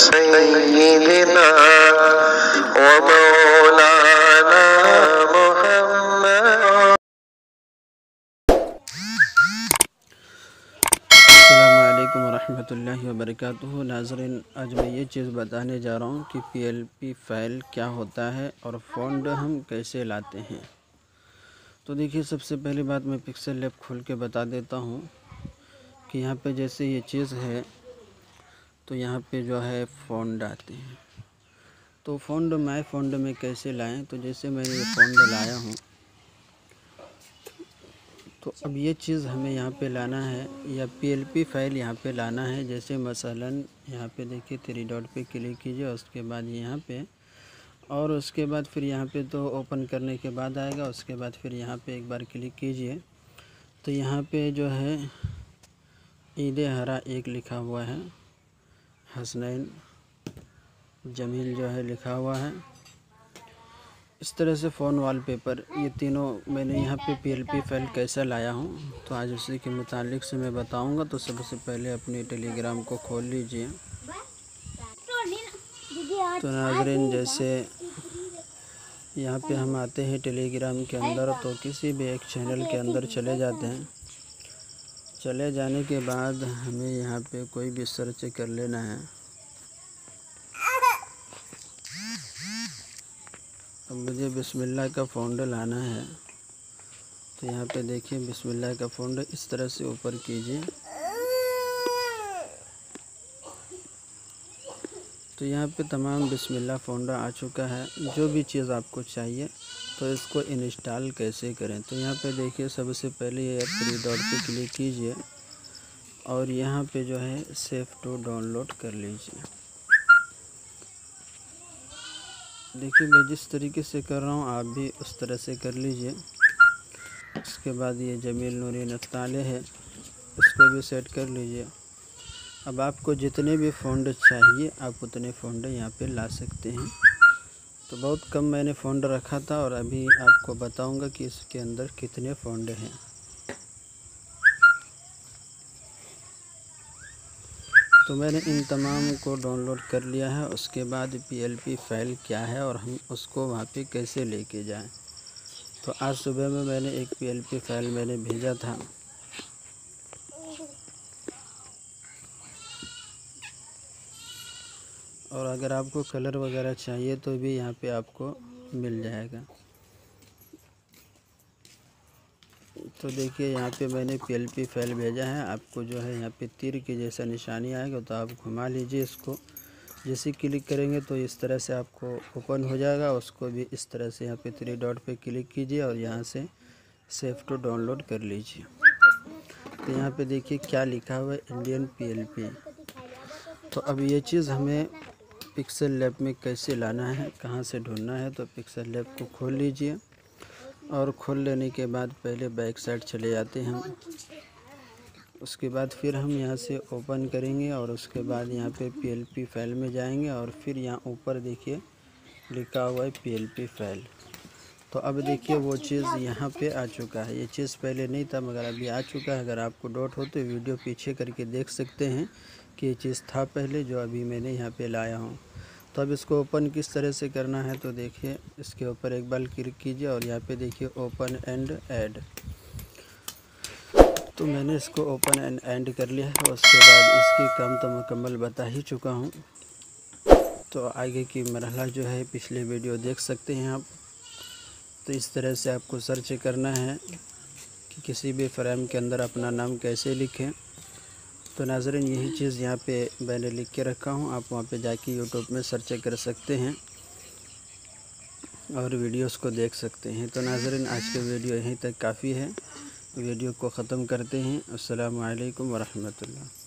सय्यिदिना व मौलाना मुहम्मद। अस्सलामुअलैकुम वरहमतुल्लाहि वबरकातुहू। नाज़रीन, आज मैं ये चीज़ बताने जा रहा हूँ कि PLP फ़ाइल क्या होता है और फ़ॉन्ट हम कैसे लाते हैं। तो देखिए, सबसे पहली बात मैं पिक्सेल लैब खोल के बता देता हूँ कि यहाँ पे जैसे ये चीज़ है तो यहाँ पे जो है फ़ॉन्ट आते हैं। तो फ़ॉन्ट माय फ़ॉन्ट में कैसे लाएं, तो जैसे मैंने ये फ़ॉन्ट लाया हूँ तो अब ये चीज़ हमें यहाँ पे लाना है या PLP फ़ाइल यहाँ पे लाना है। जैसे मसलन यहाँ पे देखिए 3 डॉट पे क्लिक कीजिए, उसके बाद यहाँ पे और उसके बाद फिर यहाँ पे तो ओपन करने के बाद आएगा। उसके बाद फिर यहाँ पे एक बार क्लिक कीजिए तो यहाँ पे जो है ईद हरा 1 लिखा हुआ है, हसनैन जमील जो है लिखा हुआ है। इस तरह से फ़ोन वॉलपेपर, ये तीनों मैंने यहाँ पे PLP फ़ाइल कैसा लाया हूँ तो आज उसी के मुतालिक से मैं बताऊँगा। तो सबसे पहले अपने टेलीग्राम को खोल लीजिए। तो नाज़रीन, जैसे यहाँ पे हम आते हैं टेलीग्राम के अंदर तो किसी भी एक चैनल के अंदर चले जाते हैं। चले जाने के बाद हमें यहाँ पे कोई भी सर्च कर लेना है। अब मुझे बिस्मिल्लाह का फ़ॉन्ट लाना है तो यहाँ पे देखिए बिस्मिल्लाह का फ़ॉन्ट इस तरह से ऊपर कीजिए तो यहाँ पे तमाम बिस्मिल्लाह फ़ॉन्ट आ चुका है। जो भी चीज़ आपको चाहिए तो इसको इंस्टॉल कैसे करें, तो यहाँ पे देखिए सबसे पहले ये 3 डॉट पे क्लिक कीजिए और यहाँ पे जो है सेव टू डाउनलोड कर लीजिए। देखिए मैं जिस तरीके से कर रहा हूँ आप भी उस तरह से कर लीजिए। उसके बाद ये जमील नूरी नफ्ताले है, इसको भी सेट कर लीजिए। अब आपको जितने भी फ़ॉन्ट चाहिए आप उतने फ़ॉन्ट यहाँ पे ला सकते हैं। तो बहुत कम मैंने फ़ॉन्ट रखा था और अभी आपको बताऊंगा कि इसके अंदर कितने फ़ॉन्ट हैं। तो मैंने इन तमाम को डाउनलोड कर लिया है। उसके बाद PLP फ़ाइल क्या है और हम उसको वहाँ पे कैसे लेके जाएं। तो आज सुबह में मैंने एक PLP फ़ाइल मैंने भेजा था। और अगर आपको कलर वगैरह चाहिए तो भी यहाँ पे आपको मिल जाएगा। तो देखिए यहाँ पे मैंने PLP फ़ाइल भेजा है। आपको जो है यहाँ पे तीर के जैसा निशानी आएगा तो आप घुमा लीजिए इसको। जैसे क्लिक करेंगे तो इस तरह से आपको ओपन हो जाएगा। उसको भी इस तरह से यहाँ पे 3 डॉट पे क्लिक कीजिए और यहाँ से सेव टू डाउनलोड कर लीजिए। तो यहाँ पे देखिए क्या लिखा हुआ है, इंडियन PLP। तो अब ये चीज़ हमें पिक्सेल लैब में कैसे लाना है, कहाँ से ढूंढना है, तो पिक्सेल लैब को खोल लीजिए और खोल लेने के बाद पहले बैक साइड चले जाते हैं हम। उसके बाद फिर हम यहाँ से ओपन करेंगे और उसके बाद यहाँ पे PLP फ़ाइल में जाएंगे और फिर यहाँ ऊपर देखिए लिखा हुआ है PLP फ़ाइल। तो अब देखिए वो चीज़ यहाँ पे आ चुका है। ये चीज़ पहले नहीं था मगर अभी आ चुका है। अगर आपको डाउट हो तो वीडियो पीछे करके देख सकते हैं कि ये चीज़ था पहले जो अभी मैंने यहाँ पे लाया हूँ। तो अब इसको ओपन किस तरह से करना है, तो देखिए इसके ऊपर एक बार क्लिक कीजिए और यहाँ पे देखिए ओपन एंड ऐड। तो मैंने इसको ओपन एंड ऐड कर लिया है। उसके बाद इसकी काम तो मुकम्मल बता ही चुका हूँ। तो आगे की मरहला जो है पिछले वीडियो देख सकते हैं आप। तो इस तरह से आपको सर्च करना है कि किसी भी फ्रेम के अंदर अपना नाम कैसे लिखें। तो नाज़रीन यही चीज़ यहाँ पे मैंने लिख के रखा हूँ। आप वहाँ पे जाके यूट्यूब में सर्च कर सकते हैं और वीडियोस को देख सकते हैं। तो नाज़रीन आज के वीडियो यहीं तक काफ़ी है। वीडियो को ख़त्म करते हैं। अस्सलामु अलैकुम वरहमतुल्लाह।